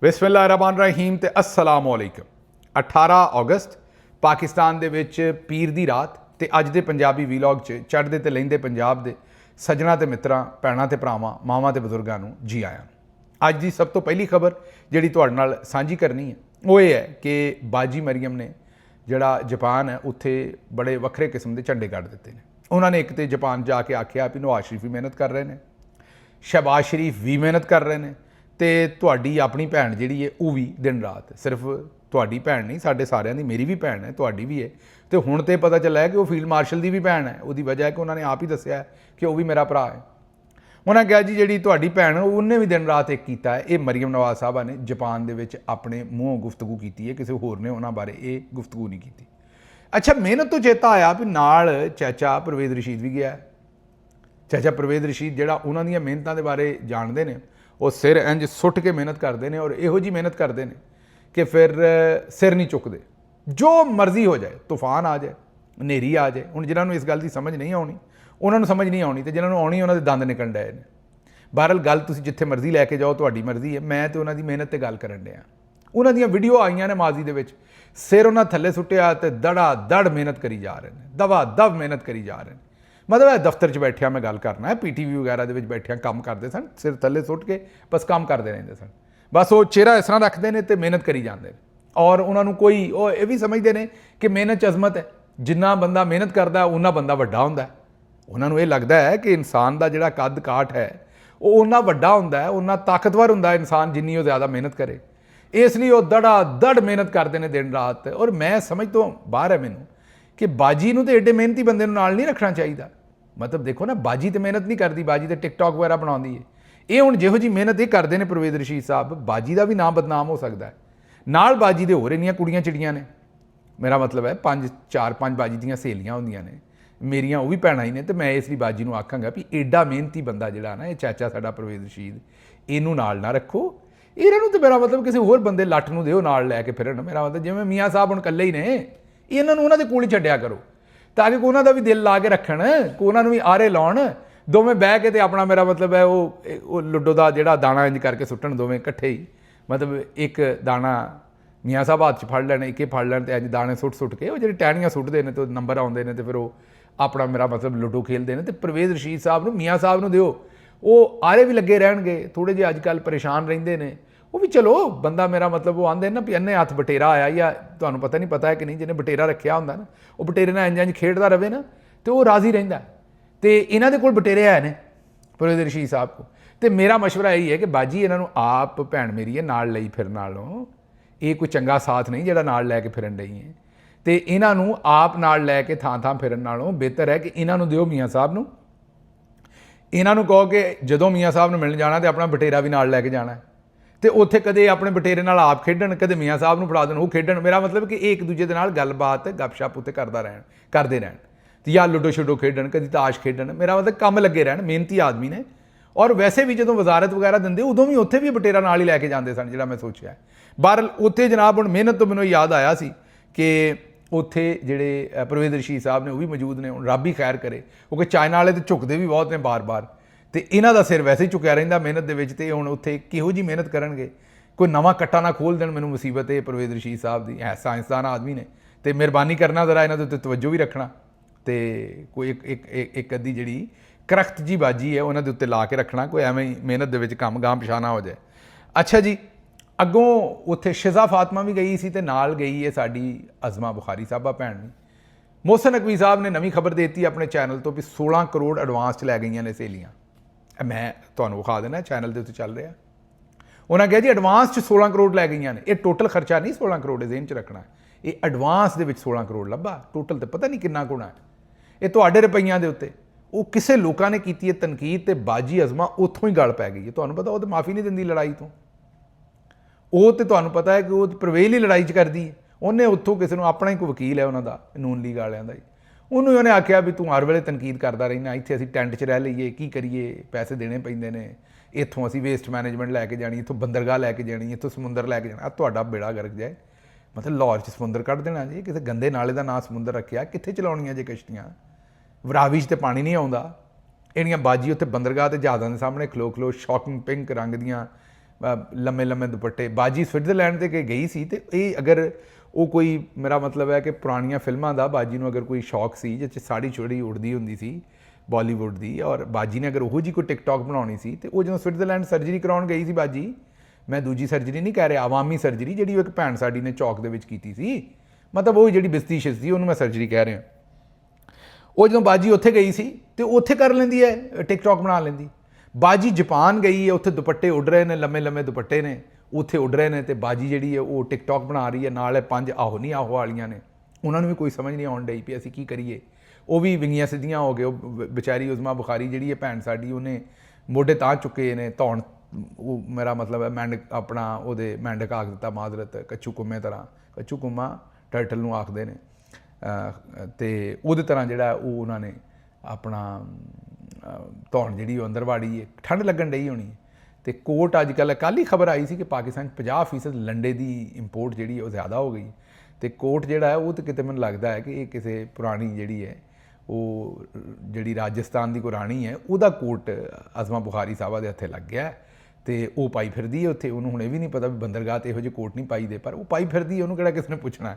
बिस्मिल्लाहिर्रहमानिर्रहीम ते अस्सलाम वालेकुम। 18 अगस्त पाकिस्तान दे विच पीर दी रात ते अज दे पंजाबी वीलॉग च चढ़दे ते लहिंदे पंजाब दे सज्जणा ते मित्रां भैणां ते भरावां मावां ते बजुर्गां नूं जी आयां। अज दी सब तो पहली खबर जिहड़ी तुहाडे नाल सांझी करनी है वो ये है कि बाजी मरियम ने जिहड़ा जापान है उत्थे बड़े वक्रे किस्म के झंडे कढ़ दिते ने। उन्होंने एक तो जापान जाके आख्या भी नवाज शरीफ भी मेहनत कर रहे हैं, शहबाज शरीफ भी मेहनत कर रहे हैं, तो तुहाडी अपनी भैन जिहड़ी है वो भी दिन रात, सिर्फ तुहाडी भैन नहीं साडे सारिਆਂ ਦੀ, मेरी भी भैन है, तुहाडी भी है, तो हुण तो पता चला है कि वो फील्ड मार्शल की भी भैन है। उसकी वजह है कि उन्होंने आप ही दस्सिया कि वह भी मेरा भरा है। उन्होंने कहा जी जी तुहाडी भैन उन्हें भी दिन रात एक किया है। ये मरियम नवाज साहबा ने जापान दे विच अपने मूँहों गुफ्तगू की है, किसी होर ने उन्होंने बारे ये गुफ्तगू नहीं की। अच्छा, मेहनत तो चेता आया भी नाल चाचा परवेज़ रशीद भी गया है। चाचा परवेज़ रशीद जिहड़ा उन्हां दीयां मेहनतां दे बारे जानते हैं, वो सिर इंज सुट के मेहनत करते हैं और इहो जी मेहनत करते हैं कि फिर सिर नहीं चुकते, जो मर्जी हो जाए, तूफान आ जाए, हनेरी आ जाए। हुण जिन्हां नूं इस गल की समझ नहीं आउणी उन्हां नूं समझ नहीं आउणी, ते जिन्हां नूं आउणी उन्हां दे दंद निकल डए ने। बहरहाल गल तुसीं जिथे मर्जी लैके जाओ, तुहाडी मर्जी है। मैं तो उन्हां दी मेहनत ते गल करन डिया। उन्हां दीयां वीडियो आईयां ने माजी दे विच, सिर उन्हां थल्ले सुट्टिया ते दड़ा दड़ मेहनत करी जा रहे हैं, दवा दव मेहनत करी जा रहे हैं। मतलब है दफ्तर च बैठिया मैं गल करना है, PTV वगैरह के बैठिया काम करते सन, सिर थले सुट के बस काम करते रहते सन, बस वो चेहरा इस तरह रखते हैं तो मेहनत करी जाते हैं। और उन्होंने कोई वो ये भी समझते हैं कि मेहनत च अजमत है, जिन्ना बंदा मेहनत करता है उन्ना बंदा वड्डा होंदा है। उन्होंने ये लगता है कि इंसान का जिहड़ा कद काठ है वो उन्ना वड्डा होंदा है, उन्ना ताकतवर होंदा है इंसान जिन्नी वो ज़्यादा मेहनत करे। इसलिए वो दड़ा दड़ मेहनत करते हैं दिन रात। और मैं समझ तो बाहर है मैनू कि बाजी नूं तो एडे मेहनती बंदे नूं नाल नहीं रखना चाहिए। मतलब देखो ना, बाजी तो मेहनत नहीं करती, बाजी तो टिकटॉक वगैरह बनाती है। ये हुण जिहो जी मेहनत ये करते हैं परवेज़ रशीद साहब, बाजी का भी नाम बदनाम हो सकता है। नाल बाजी दे होर इन्नियां कुड़ियां चिड़ियां ने, मेरा मतलब है 5 बाजी दीयां सहेलियां होंदियां ने, मेरियां वो भी भैणां ही ने। तो मैं इसलिए बाजी नूं आखांगा भी एडा मेहनती बंदा जिहड़ा ना, ये चाचा साडा परवेज़ रशीद, इनू नाल ना रखो। इन्हां नूं तो मेरा मतलब किसी होर बंदे लट्ठ नूं दिओ नाल लैके फिरन। मेरा मतलब जिवें मियाँ साहब हुण कल्ले ही ने, इन्हां नूं उन्हां दे कोल ही छड्डिया करो ताकि उन्हों का भी दिल ला के रखन, उन्होंने भी आरे लाउण, दोवें बह के अपना, मेरा मतलब है वो लुडो का जिहड़ा दाना इंज करके सुट्टण दोवें इकट्ठे ही। मतलब एक दाना मियाँ साहब हाथ च फड़ लैण, एक फड़ लैण ते इंज दाने सुट के वो जिहड़ी टहनियां सुटते हैं तो नंबर आउंदे ने, तो फिर वो अपना मेरा मतलब लुडो खेलते हैं। तो परवेज़ रशीद साहब नूं, मियाँ साहब नूं दिओ, वो आरे भी लगे रहणगे। थोड़े जे अजकल परेशान रहिंदे ने वो भी, चलो बंदा मेरा मतलब वो आंदे ना भी अन्ने हथ बटेरा आया, या तुहानूं पता नहीं पता है कि नहीं, जिन्हें बटेरा रखिया हुंदा ना, वो बटेरे नाल इंज इंज खेडदा रहे ना तो वो राजी रहिंदा। तो इन्हां दे कोल बटेरे है ने परवेज़ रशीद साहब को। तो मेरा मशवरा यही है कि बाजी इन्हां नूं आप भैन मेरी है नाल लई फिरन नालों ये कोई चंगा साथ नहीं जिहड़ा नाल लैके फिरन डई है। तो इन्हां नूं आप नाल लैके थां थां फिरन नालों बेहतर है कि इन्हां नूं दिओ मियाँ साहब नूं। इन्हां नूं कहो कि जदों मियाँ साहब नूं मिलण जाना तो अपना बटेरा भी नाल लैके जाना है, तो उत्थे कदे अपने बटेरे नाल आप खेडण, कदे मियाँ साहब नूं फड़ा देण वो खेडण। मेरा मतलब कि एक दूजे दे नाल गलबात गपशप उत्ते करते रहण, या लुडो शुडो खेडण, कदी ताश खेडण। मेरा मतलब कम लगे रहण, मेहनती आदमी ने। और वैसे भी जो वजारत वगैरह दिंदे उदों भी उत्थे भी बटेरा नाल ही लैके जांदे सन, जिहड़ा मैं सोचिया। बहरहाल उत्थे जनाब हुण मेहनत तो मैनूं याद आया सी कि उत्थे जिहड़े परवेज़ रशीद साहब ने वो भी मौजूद ने। हुण रब ही खैर करे, क्योंकि चाइना वाले तो झुकदे भी बहुत ने बार बार, तो इन्हां दा सिर वैसे ही झुकिया रहिंदा मेहनत दे विच। ते हुण उत्थे किहो जी मेहनत करनगे, कोई नवां कट्टा ना खोल देण। मैनूं मुसीबत है परवेज़ रशीद साहब दी, है साइंसदान आदमी ने, तो मेहरबानी करना जरा इन्हां दे उत्ते तवज्जो भी रखना, तो कोई एक अद्धी जिहड़ी करख्त जी बाजी है उन्हां दे उत्ते ला के रखना, कोई एवें ही मेहनत दे विच काम गांह पिछां ना हो जाए। अच्छा जी, अगों उत्थे शिजा फातमा भी गई सी, ते नाल गई है साडी अज़मा बुखारी साहबा भैन भी। मोहसिन नकवी साहब ने नवीं खबर देती अपने चैनल तो भी 16 करोड़ एडवांस च लै गई ने सहेलियां। मैं तुहानूं विखा देना, चैनल के उत्ते चल रहा। उन्होंने कहा जी एडवांस च 16 करोड़ लै गई ने। ये टोटल खर्चा नहीं 16 करोड़ जेहन च रखना, ये एडवांस दे विच 16 करोड़ लभा, टोटल तो पता नहीं कितना गुणा है। ये तुहाडे रुपइयां दे उत्ते वो किसे लोगों ने की है तनकीद, तो बाजी अज़मा उत्थों ही गल पै गई है। तुहानूं पता वो तो माफ़ी नहीं दिंदी लड़ाई तो, वो तो तुहानूं पता है कि वो परवेज़ ही लड़ाई च करदी है। उन्हें उत्थों किसी नूं अपना ही कोई वकील है उन्होंने नून लीग वालियां दा ही, उन्होंने उन्हें आख्या भी तू हर वेले तनकीद करता रहना, इत्थे असीं टेंट च रह लईए, की करिए, पैसे देने पैंदे ने, इत्थों असीं वेस्ट मैनेजमेंट लैके जानी, इत्थों बंदरगाह लैके जानी, इत्थों समुंदर लैके जाना। तुहाडा बेड़ा गर्क जाए, मतलब लाहौर च समुंदर कढ़ देना जी, किसी गंदे नाले का नाम समुंदर रखिया, कित्थे चलाउणियां जे कश्तियां, रावी च तो पानी नहीं आउंदा। इहड़ियां बाजी उत्थे बंदरगाह ते जहाज़ां दे सामने खलो खलो शॉकिंग पिंक रंग दियां ਲੰਮੇ ਲੰਮੇ ਦੁਪੱਟੇ। ਬਾਜੀ ਸਵਿਟਜ਼ਰਲੈਂਡ ਤੇ ਗਈ ਸੀ ਤੇ ਇਹ ਅਗਰ ਉਹ ਕੋਈ, ਮੇਰਾ ਮਤਲਬ ਹੈ ਕਿ ਪੁਰਾਣੀਆਂ ਫਿਲਮਾਂ ਦਾ ਬਾਜੀ ਨੂੰ ਅਗਰ ਕੋਈ ਸ਼ੌਕ ਸੀ ਜਿਸ 'ਚ ਸਾੜੀ ਚੋੜੀ ਉੜਦੀ ਹੁੰਦੀ ਸੀ ਬਾਲੀਵੁੱਡ ਦੀ, ਔਰ ਬਾਜੀ ਨੇ ਅਗਰ ਉਹੋ ਜਿਹੀ ਕੋਈ ਟਿਕਟੌਕ ਬਣਾਉਣੀ ਸੀ ਤੇ ਉਹ ਜਦੋਂ ਸਵਿਟਜ਼ਰਲੈਂਡ ਸਰਜਰੀ ਕਰਾਉਣ ਗਈ ਸੀ ਬਾਜੀ, ਮੈਂ ਦੂਜੀ ਸਰਜਰੀ ਨਹੀਂ ਕਹਿ ਰਿਹਾ, ਆਵਾਮੀ ਸਰਜਰੀ ਜਿਹੜੀ ਉਹ ਇੱਕ ਭੈਣ ਸਾਡੀ ਨੇ ਚੌਕ ਦੇ ਵਿੱਚ ਕੀਤੀ ਸੀ, ਮਤਲਬ ਉਹ ਜਿਹੜੀ ਬਿਸਤੀ ਸ਼ਿਸਤੀ ਉਹਨੂੰ ਮੈਂ ਸਰਜਰੀ ਕਹਿ ਰਿਹਾ। ਉਹ ਜਦੋਂ ਬਾਜੀ ਉੱਥੇ ਗਈ ਸੀ ਤੇ ਉੱਥੇ ਕਰ ਲੈਂਦੀ ਹੈ, ਟਿਕਟੌਕ ਬਣਾ ਲੈਂਦੀ। ਬਾਜੀ ਜਾਪਾਨ ਗਈ ਹੈ, ਉੱਥੇ ਦੁਪੱਟੇ ਉੱਡ ਰਹੇ ਨੇ, ਲੰਮੇ ਲੰਮੇ ਦੁਪੱਟੇ ਨੇ ਉੱਥੇ ਉੱਡ ਰਹੇ ਨੇ ਤੇ ਬਾਜੀ ਜਿਹੜੀ ਹੈ ਉਹ ਟਿਕਟੌਕ ਬਣਾ ਰਹੀ ਹੈ, ਨਾਲ 5 ਆਹੋ ਨਹੀਂ ਆਹੋ ਵਾਲੀਆਂ ਨੇ, ਉਹਨਾਂ ਨੂੰ ਵੀ ਕੋਈ ਸਮਝ ਨਹੀਂ ਆਉਣ ਡਈ ਵੀ ਅਸੀਂ ਕੀ ਕਰੀਏ। ਉਹ ਵੀ ਵਿੰਗੀਆਂ ਸਿੱਧੀਆਂ ਹੋ ਗਏ। ਉਹ ਵਿਚਾਰੀ ਉਜ਼ਮਾ ਬੁਖਾਰੀ ਜਿਹੜੀ ਹੈ ਭੈਣ ਸਾਡੀ, ਉਹਨੇ ਮੋਢੇ ਤਾਂ ਚੁੱਕੇ ਨੇ ਧੌਣ, ਉਹ ਮੇਰਾ ਮਤਲਬ ਹੈ ਆਪਣਾ ਉਹਦੇ ਮੈਂਡਕ ਆਖ ਦਿੱਤਾ, ਮਾਜ਼ਰਤ, ਕੱਚੂ ਕੁੰਮੇ ਤਰ੍ਹਾਂ, ਕੱਚੂ ਕੁੰਮਾ ਟਰਟਲ ਨੂੰ ਆਖਦੇ ਨੇ, ਤੇ ਉਹਦੇ ਤਰ੍ਹਾਂ ਜਿਹੜਾ ਉਹ ਉਹਨਾਂ ਨੇ ਆਪਣਾ ਧੌਣ ਜਿਹੜੀ ਉਹ ਅੰਦਰ ਵਾੜੀ ਹੈ, ਠੰਡ ਲੱਗਣ ਡਈ ਹੋਣੀ। ਤੇ ਕੋਟ ਅੱਜ ਕੱਲ੍ਹ ਹੀ ਖਬਰ ਆਈ ਸੀ ਕਿ ਪਾਕਿਸਤਾਨ 'ਚ 50% ਲੰਡੇ ਦੀ ਇੰਪੋਰਟ ਜਿਹੜੀ ਉਹ ਜ਼ਿਆਦਾ ਹੋ ਗਈ। ਤੇ ਕੋਟ ਜਿਹੜਾ ਹੈ ਉਹ ਤਾਂ ਕਿਤੇ ਮੈਨੂੰ ਲੱਗਦਾ ਹੈ ਕਿ ਇਹ ਕਿਸੇ ਪੁਰਾਣੀ ਜਿਹੜੀ ਹੈ ਉਹ ਜਿਹੜੀ ਰਾਜਸਥਾਨ ਦੀ ਕੋਈ ਰਾਣੀ ਹੈ ਉਹਦਾ ਕੋਟ ਅਜ਼ਮਾ ਬੁਖਾਰੀ ਸਾਹਿਬਾ ਦੇ ਹੱਥੇ ਲੱਗ ਗਿਆ ਤੇ ਉਹ ਪਾਈ ਫਿਰਦੀ ਹੈ ਉੱਥੇ। ਉਹਨੂੰ ਹੁਣ ਇਹ ਵੀ ਨਹੀਂ ਪਤਾ ਵੀ ਬੰਦਰਗਾਹ 'ਤੇ ਇਹੋ ਜਿਹੇ ਕੋਟ ਨਹੀਂ ਪਾਈਦੇ, ਪਰ ਉਹ ਪਾਈ ਫਿਰਦੀ ਹੈ, ਉਹਨੂੰ ਕਿਹੜਾ ਕਿਸੇ ਨੇ ਪੁੱਛਣਾ।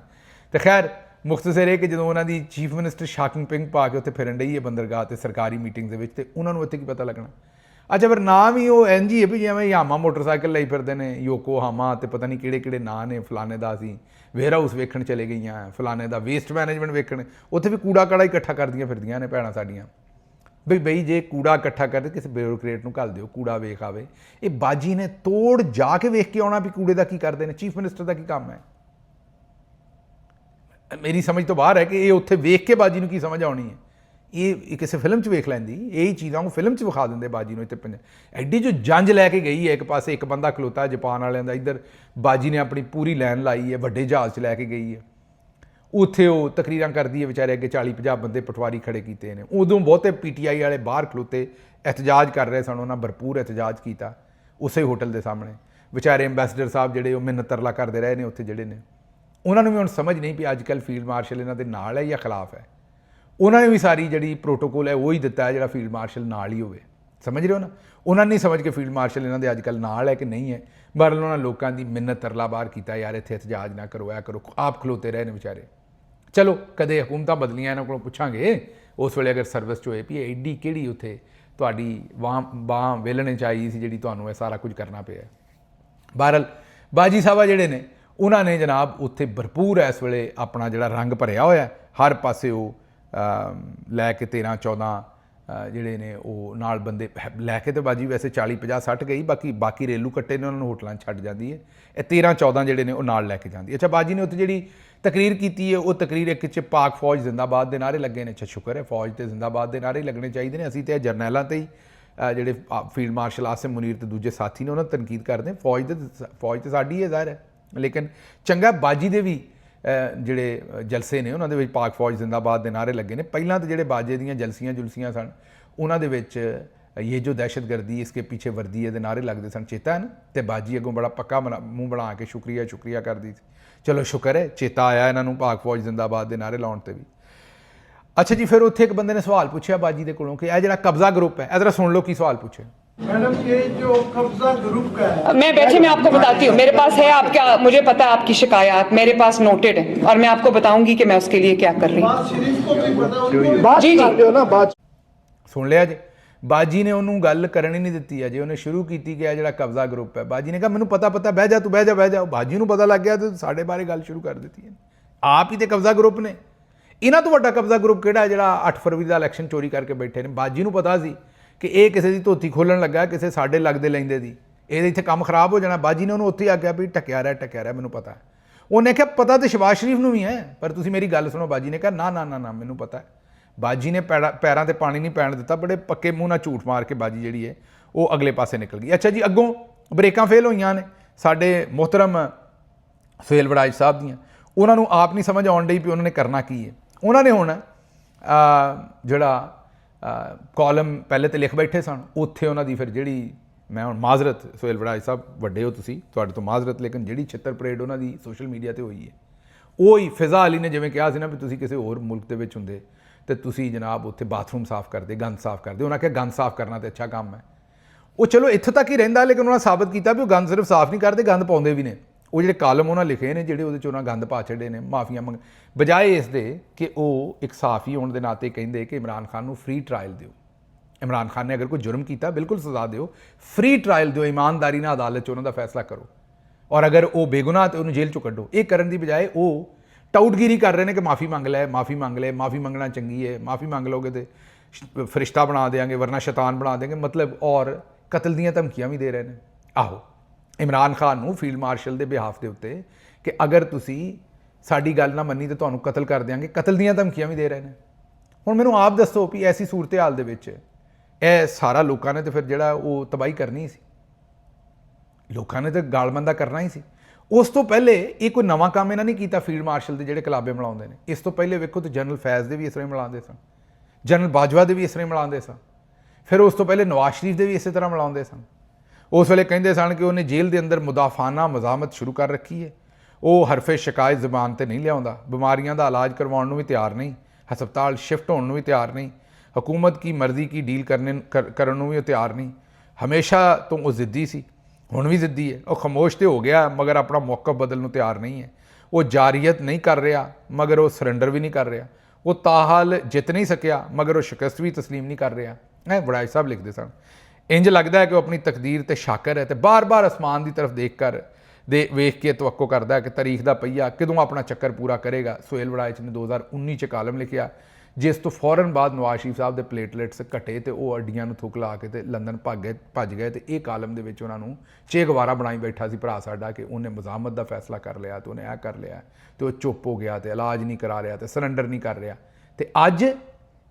ਤੇ ਖੈਰ ਮੁਖਤਸਰ ਇਹ ਕਿ ਜਦੋਂ ਉਹਨਾਂ ਦੀ ਚੀਫ ਮਿਨਿਸਟਰ ਸ਼ਾਕਿੰਗ ਪਿੰਗ ਪਾ ਕੇ ਉੱਥੇ ਫਿਰਨ ਡਈ ਹੈ ਬੰਦਰਗਾਹ 'ਤੇ ਸਰਕਾਰੀ ਮੀਟਿੰਗ ਦੇ ਵਿੱਚ, ਤੇ ਉਹਨਾਂ ਨੂੰ ਇੱਥੇ ਕੀ ਪਤਾ ਲੱਗਣਾ। ਅੱਛਾ, ਫਿਰ ਨਾਂ ਵੀ ਉਹ ਇੰਝ ਹੀ ਹੈ ਵੀ ਜਿਵੇਂ ਯਾਮਾ ਮੋਟਰਸਾਈਕਲ ਲਈ ਫਿਰਦੇ ਨੇ, ਯੋਕੋ ਹਾਮਾ ਤੇ ਪਤਾ ਨਹੀਂ ਕਿਹੜੇ ਕਿਹੜੇ ਨਾਂ ਨੇ, ਫਲਾਣੇ ਦਾ ਅਸੀਂ ਵੇਅਰ ਹਾਊਸ ਵੇਖਣ ਚਲੇ ਗਈਆਂ, ਫਲਾਣੇ ਦਾ ਵੇਸਟ ਮੈਨੇਜਮੈਂਟ ਵੇਖਣ, ਉੱਥੇ ਵੀ ਕੂੜਾ ਕਾੜਾ ਇਕੱਠਾ ਕਰਦੀਆਂ ਫਿਰਦੀਆਂ ਨੇ ਭੈਣਾਂ ਸਾਡੀਆਂ। ਬਈ ਜੇ ਕੂੜਾ ਇਕੱਠਾ ਕਰਦੇ ਕਿਸੇ ਬਿਊਰੋਕਰੇਟ ਨੂੰ ਘੱਲ ਦਿਓ, ਕੂੜਾ ਵੇਖ ਆਵੇ। ਇਹ ਬਾਜੀ ਨੇ ਤੋੜ ਜਾ ਕੇ ਵੇਖ ਕੇ ਆਉਣਾ ਵੀ ਕੂੜੇ ਦਾ ਕੀ ਕਰਦੇ ਨੇ, ਚੀਫ ਮਿਨਿਸਟਰ ਦਾ ਕੀ ਕੰਮ ਹੈ। ਮੇਰੀ ਸਮਝ ਤੋਂ ਬਾਹਰ ਹੈ ਕਿ ਇਹ ਉੱਥੇ ਵੇਖ ਕੇ ਬਾਜੀ ਨੂੰ ਕੀ ਸਮਝ ਆਉਣੀ ਹੈ। ਇਹ ਕਿਸੇ ਫਿਲਮ 'ਚ ਵੇਖ ਲੈਂਦੀ, ਇਹੀ ਚੀਜ਼ਾਂ ਨੂੰ ਫਿਲਮ 'ਚ ਵਿਖਾ ਦਿੰਦੇ ਬਾਜੀ ਨੂੰ। ਇੱਥੇ ਐਡੀ ਜੋ ਜੰਜ ਲੈ ਕੇ ਗਈ ਹੈ, ਇੱਕ ਪਾਸੇ ਇੱਕ ਬੰਦਾ ਖਲੋਤਾ ਜਾਪਾਨ ਵਾਲਿਆਂ ਦਾ, ਇੱਧਰ ਬਾਜੀ ਨੇ ਆਪਣੀ ਪੂਰੀ ਲਾਈਨ ਲਾਈ ਹੈ, ਵੱਡੇ ਜਹਾਜ਼ 'ਚ ਲੈ ਕੇ ਗਈ ਹੈ। ਉੱਥੇ ਉਹ ਤਕਰੀਰਾਂ ਕਰਦੀ ਹੈ, ਵਿਚਾਰੇ ਅੱਗੇ 40-50 ਬੰਦੇ ਪਟਵਾਰੀ ਖੜੇ ਕੀਤੇ ਨੇ। ਉਦੋਂ ਬਹੁਤੇ PTI ਵਾਲੇ ਬਾਹਰ ਖਲੋਤੇ ਇਹਤਜਾਜ ਕਰ ਰਹੇ ਸਨ, ਉਹਨਾਂ ਭਰਪੂਰ ਇਹਤਜਾਜ ਕੀਤਾ ਉਸੇ ਹੋਟਲ ਦੇ ਸਾਹਮਣੇ। ਵਿਚਾਰੇ ਐਂਬੈਸਡਰ ਸਾਹਿਬ ਜਿਹੜੇ ਉਹ ਮਿੰਨਤ ਤਰਲਾ ਕਰਦੇ ਰਹੇ ਨੇ ਉੱਥੇ ਜਿਹੜੇ ਨੇ, ਉਹਨਾਂ ਨੂੰ ਵੀ ਹੁਣ ਸਮਝ ਨਹੀਂ ਵੀ ਅੱਜ ਕੱਲ੍ਹ ਫੀਲਡ ਮਾਰਸ਼ਲ ਇਹਨਾਂ ਦੇ ਨਾਲ ਹੈ ਜਾਂ ਖਿਲਾਫ ਹੈ। ਉਹਨਾਂ ਨੇ ਵੀ ਸਾਰੀ ਜਿਹੜੀ ਪ੍ਰੋਟੋਕੋਲ ਹੈ ਉਹ ਹੀ ਦਿੱਤਾ ਹੈ ਜਿਹੜਾ ਫੀਲਡ ਮਾਰਸ਼ਲ ਨਾਲ ਹੀ ਹੋਵੇ, ਸਮਝ ਰਹੇ ਹੋ ਨਾ। ਉਹਨਾਂ ਨੇ ਨਹੀਂ ਸਮਝ ਕੇ ਫੀਲਡ ਮਾਰਸ਼ਲ ਇਹਨਾਂ ਦੇ ਅੱਜ ਕੱਲ੍ਹ ਨਾਲ ਹੈ ਕਿ ਨਹੀਂ ਹੈ। ਬਹਰਹਾਲ ਉਹਨਾਂ ਲੋਕਾਂ ਦੀ ਮਿੰਨਤ ਤਰਲਾ ਬਾਹਰ ਕੀਤਾ, ਯਾਰ ਇੱਥੇ ਇਤਜਾਜ ਨਾ ਕਰੋ, ਇਹ ਕਰੋ, ਆਪ ਖਲੋਤੇ ਰਹੇ ਨੇ ਵਿਚਾਰੇ। ਚਲੋ ਕਦੇ ਹਕੂਮਤਾਂ ਬਦਲੀਆਂ, ਇਹਨਾਂ ਕੋਲੋਂ ਪੁੱਛਾਂਗੇ ਉਸ ਵੇਲੇ ਅਗਰ ਸਰਵਿਸ 'ਚ ਹੋਏ ਵੀ ਐਡੀ ਕਿਹੜੀ ਉੱਥੇ ਤੁਹਾਡੀ ਬਾਂਹ ਵੇਲਣੇ ਚਾਹੀਦੀ ਸੀ ਜਿਹੜੀ ਤੁਹਾਨੂੰ ਇਹ ਸਾਰਾ ਕੁਝ ਕਰਨਾ ਪਿਆ। ਬਹਰਹਾਲ ਬਾਜੀ ਸਾਹਿਬਾ ਜਿਹੜੇ ਨੇ ਉਹਨਾਂ ਨੇ ਜਨਾਬ ਉੱਥੇ ਭਰਪੂਰ ਇਸ ਵੇਲੇ ਆਪਣਾ ਜਿਹੜਾ ਰੰਗ ਭਰਿਆ ਹੋਇਆ, ਹਰ ਪਾਸੇ ਉਹ ਲੈ ਕੇ 13-14 ਜਿਹੜੇ ਨੇ ਉਹ ਨਾਲ ਬੰਦੇ ਲੈ ਕੇ, ਤੇ ਬਾਜੀ ਵੈਸੇ 40-50-60 ਗਈ, ਬਾਕੀ ਰੇਲੂ ਕੱਟੇ ਨੇ ਉਹਨਾਂ ਨੂੰ ਹੋਟਲਾਂ 'ਚ ਛੱਡ ਜਾਂਦੀ ਹੈ। ਇਹ 13-14 ਜਿਹੜੇ ਨੇ ਉਹ ਨਾਲ ਲੈ ਕੇ ਜਾਂਦੀ। ਅੱਛਾ, ਬਾਜੀ ਨੇ ਉੱਥੇ ਜਿਹੜੀ ਤਕਰੀਰ ਕੀਤੀ ਹੈ ਉਹ ਤਕਰੀਰ ਇੱਕ 'ਚ ਪਾਕ ਫੌਜ ਜ਼ਿੰਦਾਬਾਦ ਦੇ ਨਾਅਰੇ ਲੱਗੇ ਨੇ। ਅੱਛਾ, ਸ਼ੁਕਰ ਹੈ ਫੌਜ ਤੇ ਜ਼ਿੰਦਾਬਾਦ ਦੇ ਨਾਅਰੇ ਲੱਗਣੇ ਚਾਹੀਦੇ ਨੇ। ਅਸੀਂ ਤੇ ਜਰਨੈਲਾਂ ਤੇ ਹੀ ਜਿਹੜੇ ਫੀਲਡ ਮਾਰਸ਼ਲ ਆਸਿਮ ਮੁਨੀਰ ਤੇ ਦੂਜੇ ਸਾਥੀ ਨੇ ਉਹਨਾਂ ਨੂੰ ਤਨਕੀਦ ਕਰਦੇ। ਫੌਜ ਤੇ ਸਾਡੀ ਹੈ ਜ਼ਾਹਿਰ ਹੈ, ਲੇਕਿਨ ਚੰਗਾ ਬਾਜੀ ਦੇ ਵੀ ਜਿਹੜੇ ਜਲਸੇ ਨੇ ਉਹਨਾਂ ਦੇ ਵਿੱਚ ਪਾਕ ਫੌਜ ਜ਼ਿੰਦਾਬਾਦ ਦੇ ਨਾਅਰੇ ਲੱਗੇ ਨੇ। ਪਹਿਲਾਂ ਤਾਂ ਜਿਹੜੇ ਬਾਜੇ ਦੀਆਂ ਜਲਸੀਆਂ ਸਨ ਉਹਨਾਂ ਦੇ ਵਿੱਚ ਇਹ ਜੋ ਦਹਿਸ਼ਤਗਰਦੀ ਇਸਕੇ ਪਿੱਛੇ ਵਰਦੀ ਹੈ ਦੇ ਨਾਅਰੇ ਲੱਗਦੇ ਸਨ, ਚੇਤਾ ਹੈ ਨਾ। ਤੇ ਬਾਜੀ ਅੱਗੋਂ ਬੜਾ ਪੱਕਾ ਮੂੰਹ ਬਣਾ ਕੇ ਸ਼ੁਕਰੀਆ ਕਰਦੀ ਸੀ। ਚਲੋ ਸ਼ੁਕਰ ਹੈ ਚੇਤਾ ਆਇਆ ਇਹਨਾਂ ਨੂੰ ਪਾਕ ਫੌਜ ਜ਼ਿੰਦਾਬਾਦ ਦੇ ਨਾਅਰੇ ਲਾਉਣ ਤੇ ਵੀ। ਅੱਛਾ ਜੀ, ਫਿਰ ਉੱਥੇ ਇੱਕ ਬੰਦੇ ਨੇ ਸਵਾਲ ਪੁੱਛਿਆ ਬਾਜੀ ਦੇ ਕੋਲੋਂ ਕਿ ਇਹ ਜਿਹੜਾ ਕਬਜ਼ਾ ਗਰੁੱਪ ਹੈ, ਇਹਦਾ ਸੁਣ ਲਓ ਕੀ ਸਵਾਲ ਪੁੱਛਿਆ। मैडम, ये जो कब्जा ग्रुप का है, मैं बैठे मैं आपको बताती हूँ, मेरे पास है आपका, मुझे पता है आपकी शिकायत मेरे पास नोटेड है और मैं आपको बताऊंगी कि मैं उसके लिए क्या कर रही हूँ। बात शरीफ को भी पता, उनको भी बात जी करते हो ना बात। ਸੁਣ ਲਿਆ ਜੀ, ਬਾਜੀ ਨੇ ਉਹਨੂੰ ਗੱਲ ਕਰਨ ਹੀ ਨਹੀਂ ਦਿੱਤੀ। ਅਜੇ ਉਹਨੇ ਸ਼ੁਰੂ ਕੀਤੀ ਕਿ ਇਹ ਜਿਹੜਾ ਕਬਜ਼ਾ ਗਰੁੱਪ ਹੈ, ਬਾਜੀ ਨੇ ਕਿਹਾ ਮੈਨੂੰ ਪਤਾ ਬਹਿ ਜਾ ਤੂੰ, ਬਹਿ ਜਾ। ਬਾਜੀ ਨੂੰ ਪਤਾ ਲੱਗ ਗਿਆ ਤੇ ਸਾਡੇ ਬਾਰੇ ਗੱਲ ਸ਼ੁਰੂ ਕਰ ਦਿੱਤੀ ਹੈ। ਆਪ ਹੀ ਤੇ ਕਬਜ਼ਾ ਗਰੁੱਪ ਨੇ। ਇਹਨਾਂ ਤੋਂ ਵੱਡਾ ਕਬਜ਼ਾ ਗਰੁੱਪ ਕਿਹੜਾ ਜਿਹੜਾ 8 ਫਰਵਰੀ ਦਾ ਇਲੈਕਸ਼ਨ ਚੋਰੀ ਕਰਕੇ ਬੈਠੇ ਨੇ। ਬਾਜੀ ਨੂੰ ਪਤਾ ਸੀ ਕਿ ਇਹ ਕਿਸੇ ਦੀ ਧੋਤੀ ਖੋਲਣ ਲੱਗਾ, ਕਿਸੇ ਸਾਡੇ ਲੱਗਦੇ ਲੈਂਦੇ ਦੀ, ਇਹਦੇ ਇੱਥੇ ਕੰਮ ਖਰਾਬ ਹੋ ਜਾਣਾ। ਬਾਜੀ ਨੇ ਉਹਨੂੰ ਉੱਥੇ ਆ ਗਿਆ ਵੀ ਟਕਿਆ ਰਿਹਾ ਮੈਨੂੰ ਪਤਾ ਹੈ। ਉਹਨੇ ਕਿਹਾ ਪਤਾ ਤਾਂ ਸ਼ਬਾਜ਼ ਸ਼ਰੀਫ ਨੂੰ ਵੀ ਹੈ, ਪਰ ਤੁਸੀਂ ਮੇਰੀ ਗੱਲ ਸੁਣੋ। ਬਾਜੀ ਨੇ ਕਿਹਾ ਨਾ ਮੈਨੂੰ ਪਤਾ ਹੈ। ਬਾਜੀ ਨੇ ਪੈਰਾਂ ਤੇ ਪਾਣੀ ਨਹੀਂ ਪੈਣ ਦਿੱਤਾ, ਬੜੇ ਪੱਕੇ ਮੂੰਹ ਨਾਲ ਝੂਠ ਮਾਰ ਕੇ ਬਾਜੀ ਜਿਹੜੀ ਹੈ ਉਹ ਅਗਲੇ ਪਾਸੇ ਨਿਕਲ ਗਈ। ਅੱਛਾ ਜੀ, ਅੱਗੋਂ ਬ੍ਰੇਕਾਂ ਫੇਲ ਹੋਈਆਂ ਨੇ ਸਾਡੇ ਮੁਹਤਰਮ ਸੁਹੇਲ ਵੜਾਜ ਸਾਹਿਬ ਦੀਆਂ। ਉਹਨਾਂ ਨੂੰ ਆਪ ਨਹੀਂ ਸਮਝ ਆਉਣ ਡਈ ਵੀ ਉਹਨਾਂ ਨੇ ਕਰਨਾ ਕੀ ਹੈ। ਉਹਨਾਂ ਨੇ ਹੁਣ ਜਿਹੜਾ ਕਾਲਮ ਪਹਿਲੇ ਤੇ ਲਿਖ ਬੈਠੇ ਸਨ, ਉੱਥੇ ਉਹਨਾਂ ਦੀ ਫਿਰ ਜਿਹੜੀ, ਮੈਂ ਹੁਣ ਮਾਜ਼ਰਤ ਸੁਹੇਲ ਵੜਾਜ ਸਾਹਿਬ ਵੱਡੇ ਹੋ ਤੁਸੀਂ, ਤੁਹਾਡੇ ਤੋਂ ਮਾਜ਼ਰਤ, ਲੇਕਿਨ ਜਿਹੜੀ ਛਿੱਤਰ ਪਰੇਡ ਉਹਨਾਂ ਦੀ ਸੋਸ਼ਲ ਮੀਡੀਆ ਤੇ ਹੋਈ ਹੈ ਉਹ ਹੀ ਫਿਜ਼ਾ ਅਲੀ ਨੇ ਜਿਵੇਂ ਕਿਹਾ ਸੀ ਨਾ ਵੀ ਤੁਸੀਂ ਕਿਸੇ ਹੋਰ ਮੁਲਕ ਦੇ ਵਿੱਚ ਹੁੰਦੇ ਤੇ ਤੁਸੀਂ ਜਨਾਬ ਉੱਥੇ ਬਾਥਰੂਮ ਸਾਫ਼ ਕਰਦੇ, ਗੰਦ ਸਾਫ਼ ਕਰਦੇ। ਉਹਨਾਂ ਕਿਹਾ ਗੰਦ ਸਾਫ਼ ਕਰਨਾ ਤੇ ਅੱਛਾ ਕੰਮ ਹੈ। ਉਹ ਚਲੋ ਇੱਥੋਂ ਤੱਕ ਹੀ ਰਹਿੰਦਾ, ਲੇਕਿਨ ਉਹਨਾਂ ਸਾਬਤ ਕੀਤਾ ਵੀ ਉਹ ਗੰਦ ਸਿਰਫ ਸਾਫ਼ ਨਹੀਂ ਕਰਦੇ, ਗੰਦ ਪਾਉਂਦੇ ਵੀ ਨੇ। ਉਹ ਜਿਹੜੇ ਕਾਲਮ ਉਹਨਾਂ ਲਿਖੇ ਨੇ, ਜਿਹੜੇ ਉਹਦੇ 'ਚ ਉਹਨਾਂ ਗੰਦ ਪਾ ਛੱਡੇ ਨੇ, ਮਾਫੀਆਂ ਮੰਗ, ਬਜਾਏ ਇਸ ਦੇ ਕਿ ਉਹ ਇੱਕ ਸਾਫੀ ਹੋਣ ਦੇ ਨਾਤੇ ਕਹਿੰਦੇ ਕਿ ਇਮਰਾਨ ਖਾਨ ਨੂੰ ਫ੍ਰੀ ਟਰਾਇਲ ਦਿਓ। ਇਮਰਾਨ ਖਾਨ ਨੇ ਅਗਰ ਕੋਈ ਜੁਰਮ ਕੀਤਾ ਬਿਲਕੁਲ ਸਜ਼ਾ ਦਿਓ, ਫ੍ਰੀ ਟਰਾਇਲ ਦਿਓ, ਇਮਾਨਦਾਰੀ ਨਾਲ ਅਦਾਲਤ 'ਚ ਉਹਨਾਂ ਦਾ ਫੈਸਲਾ ਕਰੋ, ਔਰ ਅਗਰ ਉਹ ਬੇਗੁਨਾਹ ਤੇ ਉਹਨੂੰ ਜੇਲ੍ਹ 'ਚੋਂ ਕੱਢੋ। ਇਹ ਕਰਨ ਦੀ ਬਜਾਏ ਉਹ ਟਾਊਟਗਿਰੀ ਕਰ ਰਹੇ ਨੇ ਕਿ ਮਾਫੀ ਮੰਗ ਲੈ, ਮਾਫੀ ਮੰਗ ਲੈ, ਮਾਫੀ ਮੰਗਣਾ ਚੰਗੀ ਹੈ, ਮਾਫੀ ਮੰਗ ਲਓਗੇ ਤੇ ਫਰਿਸ਼ਤਾ ਬਣਾ ਦੇਾਂਗੇ, ਵਰਨਾ ਸ਼ੈਤਾਨ ਬਣਾ ਦੇਂਗੇ, ਮਤਲਬ, ਔਰ ਕਤਲ ਦੀਆਂ ਧਮਕੀਆਂ ਵੀ ਦੇ ਰਹੇ ਨੇ। ਆਹੋ, ਇਮਰਾਨ ਖਾਨ ਨੂੰ ਫੀਲਡ ਮਾਰਸ਼ਲ ਦੇ ਬਿਹਾਫ ਦੇ ਉੱਤੇ ਕਿ ਅਗਰ ਤੁਸੀਂ ਸਾਡੀ ਗੱਲ ਨਾ ਮੰਨੀ ਤਾਂ ਤੁਹਾਨੂੰ ਕਤਲ ਕਰ ਦਿਆਂਗੇ, ਕਤਲ ਦੀਆਂ ਧਮਕੀਆਂ ਵੀ ਦੇ ਰਹੇ ਨੇ। ਹੁਣ ਮੈਨੂੰ ਆਪ ਦੱਸੋ ਵੀ ਐਸੀ ਸੂਰਤ ਹਾਲ ਦੇ ਵਿੱਚ ਇਹ ਸਾਰਾ ਲੋਕਾਂ ਨੇ ਤਾਂ ਫਿਰ ਜਿਹੜਾ ਉਹ ਤਬਾਹੀ ਕਰਨੀ ਸੀ, ਲੋਕਾਂ ਨੇ ਤਾਂ ਗਾਲਮੰਦਾ ਕਰਨਾ ਹੀ ਸੀ। ਉਸ ਤੋਂ ਪਹਿਲੇ ਇਹ ਕੋਈ ਨਵਾਂ ਕੰਮ ਇਹਨਾਂ ਨੇ ਕੀਤਾ ਫੀਲਡ ਮਾਰਸ਼ਲ ਦੇ ਜਿਹੜੇ ਕਲਾਬੇ ਮਿਲਾਉਂਦੇ ਨੇ। ਇਸ ਤੋਂ ਪਹਿਲੇ ਵੇਖੋ ਤਾਂ ਜਨਰਲ ਫੈਜ਼ ਦੇ ਵੀ ਇਸ ਤਰ੍ਹਾਂ ਹੀ ਮਿਲਾਉਂਦੇ ਸਨ, ਜਨਰਲ ਬਾਜਵਾ ਦੇ ਵੀ ਇਸ ਤਰ੍ਹਾਂ ਹੀ ਮਿਲਾਉਂਦੇ ਸਨ, ਫਿਰ ਉਸ ਤੋਂ ਪਹਿਲੇ ਨਵਾਜ਼ ਸ਼ਰੀਫ ਦੇ ਵੀ ਇਸੇ ਤਰ੍ਹਾਂ ਮਿਲਾਉਂਦੇ ਸਨ। ਉਸ ਵੇਲੇ ਕਹਿੰਦੇ ਸਨ ਕਿ ਉਹਨੇ ਜੇਲ੍ਹ ਦੇ ਅੰਦਰ ਮੁਦਾਫਾਨਾ ਮਜ਼ਾਮਤ ਸ਼ੁਰੂ ਕਰ ਰੱਖੀ ਹੈ, ਉਹ ਹਰਫੇ ਸ਼ਿਕਾਇਤ ਜ਼ਬਾਨ 'ਤੇ ਨਹੀਂ ਲਿਆਉਂਦਾ, ਬਿਮਾਰੀਆਂ ਦਾ ਇਲਾਜ ਕਰਵਾਉਣ ਨੂੰ ਵੀ ਤਿਆਰ ਨਹੀਂ, ਹਸਪਤਾਲ ਸ਼ਿਫਟ ਹੋਣ ਨੂੰ ਵੀ ਤਿਆਰ ਨਹੀਂ, ਹਕੂਮਤ ਕੀ ਮਰਜ਼ੀ ਕੀ ਡੀਲ ਕਰਨ ਨੂੰ ਵੀ ਉਹ ਤਿਆਰ ਨਹੀਂ। ਹਮੇਸ਼ਾ ਤੋਂ ਉਹ ਜ਼ਿੱਦੀ ਸੀ, ਹੁਣ ਵੀ ਜ਼ਿੱਦੀ ਹੈ। ਉਹ ਖਾਮੋਸ਼ ਤੇ ਹੋ ਗਿਆ ਮਗਰ ਆਪਣਾ ਮੌਕਫ ਬਦਲਣ ਨੂੰ ਤਿਆਰ ਨਹੀਂ ਹੈ। ਉਹ ਜਾਰੀਅਤ ਨਹੀਂ ਕਰ ਰਿਹਾ ਮਗਰ ਉਹ ਸਰੈਂਡਰ ਵੀ ਨਹੀਂ ਕਰ ਰਿਹਾ। ਉਹ ਤਾਹਾਲ ਜਿੱਤ ਨਹੀਂ ਸਕਿਆ ਮਗਰ ਉਹ ਸ਼ਿਕਸਤ ਵੀ ਤਸਲੀਮ ਨਹੀਂ ਕਰ ਰਿਹਾ। ਇਹ ਵੜਾਈ ਸਾਹਿਬ ਲਿਖਦੇ ਸਨ। ਇੰਜ ਲੱਗਦਾ ਹੈ ਕਿ ਉਹ ਆਪਣੀ ਤਕਦੀਰ ਤੇ ਸ਼ਾਕਰ ਹੈ ਤੇ ਬਾਰ-ਬਾਰ ਅਸਮਾਨ ਦੀ ਤਰਫ ਵੇਖ ਕੇ ਤਵੱਕੋ ਕਰਦਾ ਹੈ ਕਿ ਤਾਰੀਖ ਦਾ ਪਹੀਆ ਕਦੋਂ ਆਪਣਾ ਚੱਕਰ ਪੂਰਾ ਕਰੇਗਾ। ਸੁਹੇਲ ਵੜਾਇਚ ਨੇ 2019 'ਚ ਕਾਲਮ ਲਿਖਿਆ, ਜਿਸ ਤੋਂ ਫੌਰਨ ਬਾਅਦ ਨਵਾਜ਼ ਸ਼ਰੀਫ ਸਾਹਿਬ ਦੇ ਪਲੇਟਲੇਟਸ ਘਟੇ ਤੇ ਉਹ ਅੱਡੀਆਂ ਨੂੰ ਥੁੱਕ ਲਾ ਕੇ ਤੇ ਲੰਦਨ ਭੱਜ ਗਏ। ਤੇ ਇਹ ਕਾਲਮ ਦੇ ਵਿੱਚ ਉਹਨਾਂ ਨੂੰ ਚੇ ਗਵਾਰਾ ਬਣਾਈ ਬੈਠਾ ਸੀ ਭਰਾ ਸਾਡਾ ਕਿ ਉਹਨੇ ਮਜ਼ਾਮਤ ਦਾ ਫੈਸਲਾ ਕਰ ਲਿਆ ਤੇ ਉਹਨੇ ਇਹ ਕਰ ਲਿਆ ਤੇ ਉਹ ਚੁੱਪ ਹੋ ਗਿਆ ਤੇ ਇਲਾਜ ਨਹੀਂ ਕਰਾ ਰਿਹਾ ਤੇ ਸਰੈਂਡਰ ਨਹੀਂ ਕਰ ਰਿਹਾ। ਤੇ ਅੱਜ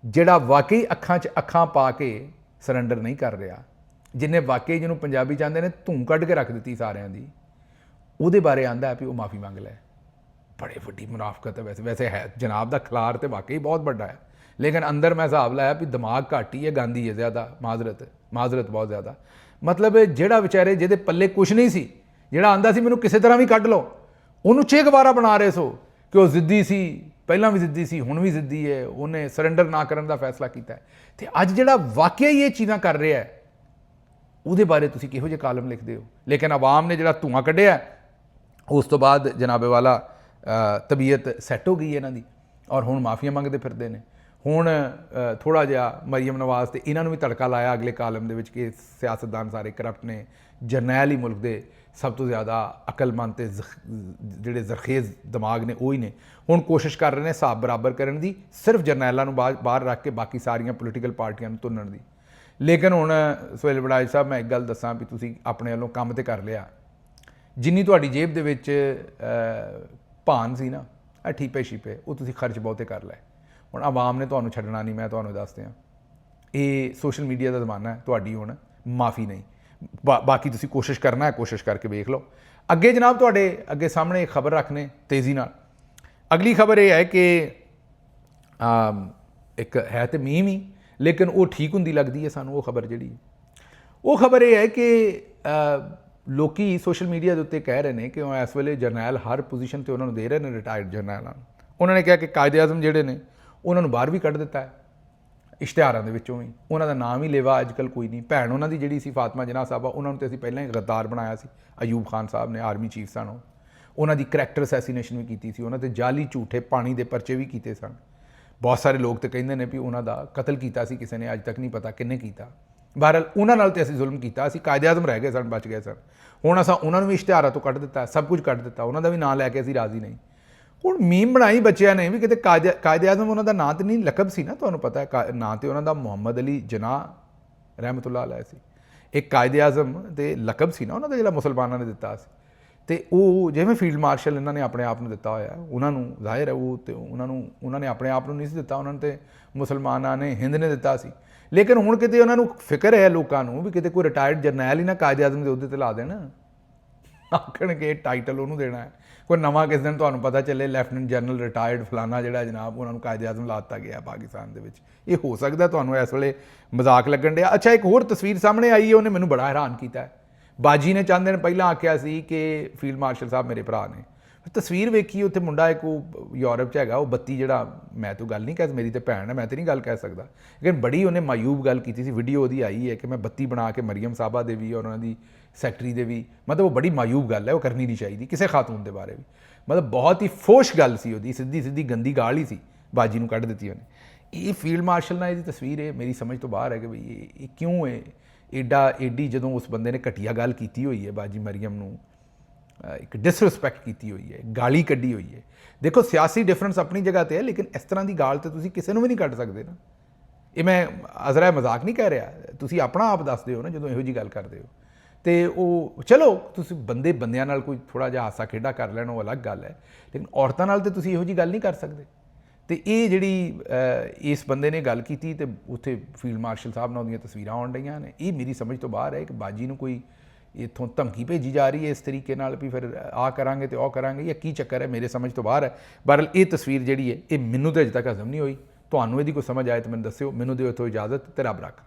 ਜਿਹੜਾ ਵਾਕਈ ਅੱਖਾਂ 'ਚ ਅੱਖਾਂ ਪਾ ਕੇ ਸਰੈਂਡਰ ਨਹੀਂ ਕਰ ਰਿਹਾ, ਜਿਹਨੇ ਵਾਕਈ ਜਿਹਨੂੰ ਪੰਜਾਬੀ ਚਾਹੁੰਦੇ ਨੇ ਧੂੰ ਕੱਢ ਕੇ ਰੱਖ ਦਿੱਤੀ ਸਾਰਿਆਂ ਦੀ, ਉਹਦੇ ਬਾਰੇ ਆਂਦਾ ਵੀ ਉਹ ਮਾਫੀ ਮੰਗ ਲੈ। ਬੜੇ ਵੱਡੀ ਮੁਨਾਫਕਤ ਹੈ। ਵੈਸੇ ਹੈ ਜਨਾਬ ਦਾ ਖਿਲਾਰ ਤੇ ਵਾਕਈ ਬਹੁਤ ਵੱਡਾ ਹੈ, ਲੇਕਿਨ ਅੰਦਰ ਮੈਂ ਹਿਸਾਬ ਲਾਇਆ ਵੀ ਦਿਮਾਗ ਘੱਟ ਹੀ ਹੈ, ਗਾਂਧੀ ਹੈ ਜ਼ਿਆਦਾ, ਮਾਜ਼ਰਤ ਬਹੁਤ ਜ਼ਿਆਦਾ। ਮਤਲਬ ਜਿਹੜਾ ਵਿਚਾਰੇ ਜਿਹਦੇ ਪੱਲੇ ਕੁਛ ਨਹੀਂ ਸੀ, ਜਿਹੜਾ ਆਂਦਾ ਸੀ ਮੈਨੂੰ ਕਿਸੇ ਤਰ੍ਹਾਂ ਵੀ ਕੱਢ ਲਓ, ਉਹਨੂੰ ਚੇ ਗਵਾਰਾ ਬਣਾ ਰਹੇ ਸੋ ਕਿ ਉਹ ਜ਼ਿੱਦੀ ਸੀ, ਪਹਿਲਾਂ ਵੀ ਜ਼ਿੱਦੀ ਸੀ, ਹੁਣ ਵੀ ਜ਼ਿੱਦੀ ਹੈ, ਉਹਨੇ ਸਰੈਂਡਰ ਨਾ ਕਰਨ ਦਾ ਫੈਸਲਾ ਕੀਤਾ ਹੈ। ਤੇ ਅੱਜ ਜਿਹੜਾ ਵਾਕਿਆ ਹੀ ਇਹ ਚੀਜ਼ਾਂ ਕਰ ਰਿਹਾ ਹੈ, ਉਹਦੇ ਬਾਰੇ ਤੁਸੀਂ ਕਿਹੋ ਜਿਹੇ ਕਾਲਮ ਲਿਖਦੇ ਹੋ। ਲੇਕਿਨ ਆਵਾਮ ਨੇ ਜਿਹੜਾ ਧੂੰਆਂ ਕੱਢਿਆ, ਉਸ ਤੋਂ ਬਾਅਦ ਜਨਾਬੇ ਵਾਲਾ ਤਬੀਅਤ ਸੈੱਟ ਹੋ ਗਈ ਇਹਨਾਂ ਦੀ, ਔਰ ਹੁਣ ਮਾਫੀਆਂ ਮੰਗਦੇ ਫਿਰਦੇ ਨੇ। ਹੁਣ ਥੋੜ੍ਹਾ ਜਿਹਾ ਮਰੀਮ ਨਵਾਜ਼ ਤੇ ਇਹਨਾਂ ਨੂੰ ਵੀ ਤੜਕਾ ਲਾਇਆ ਅਗਲੇ ਕਾਲਮ ਦੇ ਵਿੱਚ ਕਿ ਸਿਆਸਤਦਾਨ ਸਾਰੇ ਕਰਪਟ ਨੇ, ਜਰਨੈਲ ਹੀ ਮੁਲਕ ਦੇ ਸਭ ਤੋਂ ਜ਼ਿਆਦਾ ਅਕਲਮੰਦ ਤੇ ਜਿਹੜੇ ਜ਼ਰਖੇਜ਼ ਦਿਮਾਗ ਨੇ ਉਹ ਹੀ ਨੇ। ਹੁਣ ਕੋਸ਼ਿਸ਼ ਕਰ ਰਹੇ ਨੇ ਹਿਸਾਬ ਬਰਾਬਰ ਕਰਨ ਦੀ, ਸਿਰਫ ਜਰਨੈਲਾਂ ਨੂੰ ਬਾਹਰ ਰੱਖ ਕੇ ਬਾਕੀ ਸਾਰੀਆਂ ਪੋਲੀਟੀਕਲ ਪਾਰਟੀਆਂ ਨੂੰ ਤੁੰਨਣ ਦੀ। ਲੇਕਿਨ ਹੁਣ ਸੁਹੇਲ ਵੜਾਇਚ ਸਾਹਿਬ, ਮੈਂ ਇੱਕ ਗੱਲ ਦੱਸਾਂ ਵੀ ਤੁਸੀਂ ਆਪਣੇ ਵੱਲੋਂ ਕੰਮ ਤੇ ਕਰ ਲਿਆ, ਜਿੰਨੀ ਤੁਹਾਡੀ ਜੇਬ ਦੇ ਵਿੱਚ ਭਾਨ ਸੀ ਨਾ, ਇਹ ਠੀਪੇ ਛੀਪੇ, ਉਹ ਤੁਸੀਂ ਖਰਚ ਬਹੁਤੇ ਕਰ ਲਏ। ਹੁਣ ਆਵਾਮ ਨੇ ਤੁਹਾਨੂੰ ਛੱਡਣਾ ਨਹੀਂ, ਮੈਂ ਤੁਹਾਨੂੰ ਦੱਸਦੇ ਹਾਂ। ਇਹ ਸੋਸ਼ਲ ਮੀਡੀਆ ਦਾ ਜ਼ਮਾਨਾ ਹੈ, ਤੁਹਾਡੀ ਹੁਣ ਮਾਫੀ ਨਹੀਂ। ਬਾਕੀ ਤੁਸੀਂ ਕੋਸ਼ਿਸ਼ ਕਰਨਾ ਹੈ, ਕੋਸ਼ਿਸ਼ ਕਰਕੇ ਵੇਖ ਲਓ। ਅੱਗੇ ਜਨਾਬ ਤੁਹਾਡੇ ਅੱਗੇ ਸਾਹਮਣੇ ਇੱਕ ਖਬਰ ਰੱਖਨੇ ਤੇਜ਼ੀ ਨਾਲ। ਅਗਲੀ ਖਬਰ ਇਹ ਹੈ ਕਿ ਇੱਕ ਹੈ ਤੇ ਮੀਮ ਹੀ, ਲੇਕਿਨ ਉਹ ਠੀਕ ਹੁੰਦੀ ਲੱਗਦੀ ਹੈ ਸਾਨੂੰ। ਉਹ ਖਬਰ ਜਿਹੜੀ, ਉਹ ਖਬਰ ਇਹ ਹੈ ਕਿ ਲੋਕੀ ਸੋਸ਼ਲ ਮੀਡੀਆ ਦੇ ਉੱਤੇ ਕਹਿ ਰਹੇ ਨੇ ਕਿ ਉਹ ਇਸ ਵੇਲੇ ਜਰਨੈਲ ਹਰ ਪੋਜੀਸ਼ਨ ਤੇ ਉਹਨਾਂ ਨੂੰ ਦੇ ਰਹੇ ਨੇ, ਰਿਟਾਇਰਡ ਜਰਨੈਲਾਂ ਨੂੰ। ਉਹਨਾਂ ਨੇ ਕਿਹਾ ਕਿ ਕਾਇਦੇ ਆਜ਼ਮ ਜਿਹੜੇ ਨੇ ਉਹਨਾਂ ਨੂੰ ਬਾਹਰ ਵੀ ਕੱਢ ਦਿੱਤਾ ਹੈ, ਇਸ਼ਤਿਹਾਰਾਂ ਦੇ ਵਿੱਚੋਂ ਵੀ ਉਹਨਾਂ ਦਾ ਨਾਮ ਹੀ ਲੇਵਾ ਅੱਜ ਕੱਲ੍ਹ ਕੋਈ ਨਹੀਂ। ਭੈਣ ਉਹਨਾਂ ਦੀ ਜਿਹੜੀ ਸੀ ਫਾਤਮਾ ਜਨਾਹ ਸਾਹਿਬਾ, ਉਹਨਾਂ ਨੂੰ ਤੇ ਅਸੀਂ ਪਹਿਲਾਂ ਹੀ ਗੱਦਾਰ ਬਣਾਇਆ ਸੀ। ਅਯੂਬ ਖਾਨ ਸਾਹਿਬ ਨੇ, ਆਰਮੀ ਚੀਫ ਸਨ, ਉਹਨਾਂ ਦੀ ਕਰੈਕਟਰ ਅਸੈਸੀਨੇਸ਼ਨ ਵੀ ਕੀਤੀ ਸੀ, ਉਹਨਾਂ ਤੇ ਜਾਲੀ ਝੂਠੇ ਪਾਣੀ ਦੇ ਪਰਚੇ ਵੀ ਕੀਤੇ ਸਨ। ਬਹੁਤ ਸਾਰੇ ਲੋਕ ਤਾਂ ਕਹਿੰਦੇ ਨੇ ਵੀ ਉਹਨਾਂ ਦਾ ਕਤਲ ਕੀਤਾ ਸੀ ਕਿਸੇ ਨੇ, ਅੱਜ ਤੱਕ ਨਹੀਂ ਪਤਾ ਕਿੰਨੇ ਕੀਤਾ। ਬਹਰਹਾਲ ਉਹਨਾਂ ਨਾਲ ਤੇ ਅਸੀਂ ਜ਼ੁਲਮ ਕੀਤਾ, ਅਸੀਂ ਕਾਇਦੇ ਆਜ਼ਮ ਰਹਿ ਗਏ ਸਨ, ਬਚ ਗਏ ਸਨ। ਹੁਣ ਅਸਾਂ ਉਹਨਾਂ ਨੂੰ ਵੀ ਇਸ਼ਤਿਹਾਰਾਂ ਤੋਂ ਕੱਢ ਦਿੱਤਾ, ਸਭ ਕੁਝ ਕੱਢ ਦਿੱਤਾ, ਉਹਨਾਂ ਦਾ ਵੀ ਨਾਂ ਲੈ ਕੇ ਅਸੀਂ ਰਾਜ਼ੀ ਨਹੀਂ। ਹੁਣ ਮੀਮ ਬਣਾਈ ਬੱਚਿਆਂ ਨੇ ਵੀ ਕਿਤੇ ਕਾਇਦੇ ਆਜ਼ਮ ਉਹਨਾਂ ਦਾ ਨਾਂ ਤੇ ਨਹੀਂ, ਲਕਬ ਸੀ ਨਾ, ਤੁਹਾਨੂੰ ਪਤਾ ਹੈ ਨਾਂ ਤੇ ਉਹਨਾਂ ਦਾ ਮੁਹੰਮਦ ਅਲੀ ਜਨਾਹ ਰਹਿਮਤੁल्लाह ਅਲੈਹ ਸੀ। ਇੱਕ ਕਾਇਦੇ ਆਜ਼ਮ ਦੇ ਲਕਬ ਸੀ ਨਾ ਉਹਨਾਂ ਦਾ, ਜਿਹੜਾ ਮੁਸਲਮਾਨਾਂ ਨੇ ਦਿੱਤਾ ਸੀ। ਤੇ ਉਹ ਜਿਵੇਂ ਫੀਲਡ ਮਾਰਸ਼ਲ ਇਹਨਾਂ ਨੇ ਆਪਣੇ ਆਪ ਨੂੰ ਦਿੱਤਾ ਹੋਇਆ, ਉਹਨਾਂ ਨੂੰ ਜ਼ਾਹਿਰ ਹੈ ਉਹ ਤੇ ਉਹਨਾਂ ਨੇ ਆਪਣੇ ਆਪ ਨੂੰ ਨਹੀਂ ਸੀ ਦਿੱਤਾ, ਉਹਨਾਂ ਨੂੰ ਤੇ ਮੁਸਲਮਾਨਾਂ ਨੇ, ਹਿੰਦ ਨੇ ਦਿੱਤਾ ਸੀ। ਲੇਕਿਨ ਹੁਣ ਕਿਤੇ ਉਹਨਾਂ ਨੂੰ ਫਿਕਰ ਹੈ ਲੋਕਾਂ ਨੂੰ ਵੀ ਕਿਤੇ ਕੋਈ ਰਿਟਾਇਰਡ ਜਰਨੈਲ ਹੀ ਨਾ ਕਾਇਦੇ ਆਜ਼ਮ ਦੇ ਅਹੁਦੇ ਤੇ ਲਾ ਦੇਣ, ਆਖਣਗੇ ਟਾਈਟਲ ਉਹਨੂੰ ਦੇਣਾ ਹੈ। ਕੋਈ ਨਵਾਂ ਕਿਸ ਦਿਨ ਤੁਹਾਨੂੰ ਪਤਾ ਚੱਲੇ ਲੈਫਟੀਨੈਂਟ ਜਨਰਲ ਰਿਟਾਇਰਡ ਫਲਾਨਾ ਜਿਹੜਾ ਜਨਾਬ, ਉਹਨਾਂ ਨੂੰ ਕਾਇਦੇ ਆਜ਼ਮ ਲਾ ਦਿੱਤਾ ਗਿਆ ਪਾਕਿਸਤਾਨ ਦੇ ਵਿੱਚ। ਇਹ ਹੋ ਸਕਦਾ ਤੁਹਾਨੂੰ ਇਸ ਵੇਲੇ ਮਜ਼ਾਕ ਲੱਗਣ ਡਿਆ। ਅੱਛਾ, ਇੱਕ ਹੋਰ ਤਸਵੀਰ ਸਾਹਮਣੇ ਆਈ ਹੈ, ਉਹਨੇ ਮੈਨੂੰ ਬੜਾ ਹੈਰਾਨ ਕੀਤਾ ਹੈ। ਬਾਜੀ ਨੇ ਚੰਦ ਦਿਨ ਪਹਿਲਾਂ ਆਖਿਆ ਸੀ ਕਿ ਫੀਲਡ ਮਾਰਸ਼ਲ ਸਾਹਿਬ ਮੇਰੇ ਭਰਾ ਨੇ, ਤਸਵੀਰ ਵੇਖੀ ਉੱਥੇ ਮੁੰਡਾ ਇੱਕ ਉਹ ਯੂਰਪ 'ਚ ਹੈਗਾ, ਉਹ ਬੱਤੀ ਜਿਹੜਾ, ਮੈਂ ਤਾਂ ਗੱਲ ਨਹੀਂ ਕਹਿ, ਮੇਰੀ ਤਾਂ ਭੈਣ ਹੈ, ਮੈਂ ਤਾਂ ਨਹੀਂ ਗੱਲ ਕਹਿ ਸਕਦਾ, ਲੇਕਿਨ ਬੜੀ ਉਹਨੇ ਮਾਯੂਬ ਗੱਲ ਕੀਤੀ ਸੀ। ਵੀਡੀਓ ਉਹਦੀ ਆਈ ਹੈ ਕਿ ਮੈਂ ਬੱਤੀ ਬਣਾ ਕੇ ਮਰੀਮ ਸਾਹਿਬਾ ਦੇ ਵੀ ਔਰ ਉਹਨਾਂ ਦੀ ਸੈਕਟਰੀ ਦੇ ਵੀ, ਮਤਲਬ ਉਹ ਬੜੀ ਮਾਯੂਬ ਗੱਲ ਹੈ, ਉਹ ਕਰਨੀ ਨਹੀਂ ਚਾਹੀਦੀ ਕਿਸੇ ਖਾਤੂਨ ਦੇ ਬਾਰੇ ਵੀ, ਮਤਲਬ ਬਹੁਤ ਹੀ ਫੋਸ਼ ਗੱਲ ਸੀ ਉਹਦੀ, ਸਿੱਧੀ ਸਿੱਧੀ ਗੰਦੀ ਗਾਲ ਹੀ ਸੀ, ਬਾਜੀ ਨੂੰ ਕੱਢ ਦਿੱਤੀ ਉਹਨੇ। ਇਹ ਫੀਲਡ ਮਾਰਸ਼ਲ ਨਾਲ ਇਹਦੀ ਤਸਵੀਰ ਹੈ, ਮੇਰੀ ਸਮਝ ਤੋਂ ਬਾਹਰ ਹੈ ਕਿ ਬਈ ਇਹ ਕਿਉਂ ਹੈ ਐਡੀ ਜਦੋਂ ਉਸ ਬੰਦੇ ਨੇ ਘਟੀਆ ਗੱਲ ਕੀਤੀ ਹੋਈ ਹੈ ਬਾਜੀ ਮਰੀਮ ਨੂੰ, ਇੱਕ ਡਿਸਰਿਸਪੈਕਟ ਕੀਤੀ ਹੋਈ ਹੈ, ਗਾਲੀ ਕੱਢੀ ਹੋਈ ਹੈ। ਦੇਖੋ ਸਿਆਸੀ ਡਿਫਰੈਂਸ ਆਪਣੀ ਜਗ੍ਹਾ 'ਤੇ ਹੈ, ਲੇਕਿਨ ਇਸ ਤਰ੍ਹਾਂ ਦੀ ਗਾਲ ਤਾਂ ਤੁਸੀਂ ਕਿਸੇ ਨੂੰ ਵੀ ਨਹੀਂ ਕੱਢ ਸਕਦੇ ਨਾ। ਇਹ ਮੈਂ ਅਜ਼ਰਾ ਮਜ਼ਾਕ ਨਹੀਂ ਕਹਿ ਰਿਹਾ, ਤੁਸੀਂ ਆਪਣਾ ਆਪ ਦੱਸਦੇ ਹੋ ਨਾ ਜਦੋਂ ਇਹੋ ਜਿਹੀ ਗੱਲ ਕਰਦੇ ਹੋ। ਅਤੇ ਉਹ ਚਲੋ ਤੁਸੀਂ ਬੰਦਿਆਂ ਨਾਲ ਕੋਈ ਥੋੜ੍ਹਾ ਜਿਹਾ ਹਾਸਾ ਖੇਡਾ ਕਰ ਲੈਣ, ਉਹ ਅਲੱਗ ਗੱਲ ਹੈ, ਲੇਕਿਨ ਔਰਤਾਂ ਨਾਲ ਤਾਂ ਤੁਸੀਂ ਇਹੋ ਜਿਹੀ ਗੱਲ ਨਹੀਂ ਕਰ ਸਕਦੇ। ਅਤੇ ਇਹ ਜਿਹੜੀ ਇਸ ਬੰਦੇ ਨੇ ਗੱਲ ਕੀਤੀ ਅਤੇ ਉੱਥੇ ਫੀਲਡ ਮਾਰਸ਼ਲ ਸਾਹਿਬ ਨਾਲ ਉਹਦੀਆਂ ਤਸਵੀਰਾਂ ਆਉਣ ਡਈਆਂ ਨੇ, ਇਹ ਮੇਰੀ ਸਮਝ ਤੋਂ ਬਾਹਰ ਹੈ ਕਿ ਬਾਜੀ ਨੂੰ ਕੋਈ ਇੱਥੋਂ ਧਮਕੀ ਭੇਜੀ ਜਾ ਰਹੀ ਹੈ ਇਸ ਤਰੀਕੇ ਨਾਲ ਵੀ ਫਿਰ ਆਹ ਕਰਾਂਗੇ ਅਤੇ ਉਹ ਕਰਾਂਗੇ, ਜਾਂ ਕੀ ਚੱਕਰ ਹੈ, ਮੇਰੇ ਸਮਝ ਤੋਂ ਬਾਹਰ ਹੈ। ਬਹਰਹਾਲ ਇਹ ਤਸਵੀਰ ਜਿਹੜੀ ਹੈ ਇਹ ਮੈਨੂੰ ਤਾਂ ਅਜੇ ਤੱਕ ਹਜ਼ਮ ਨਹੀਂ ਹੋਈ। ਤੁਹਾਨੂੰ ਇਹਦੀ ਕੋਈ ਸਮਝ ਆਏ ਤਾਂ ਮੈਨੂੰ ਦੱਸਿਓ। ਮੈਨੂੰ ਦਿਓ ਇੱਥੋਂ ਇਜਾਜ਼ਤ, ਤੇ ਰੱਬ ਰੱਖਾ।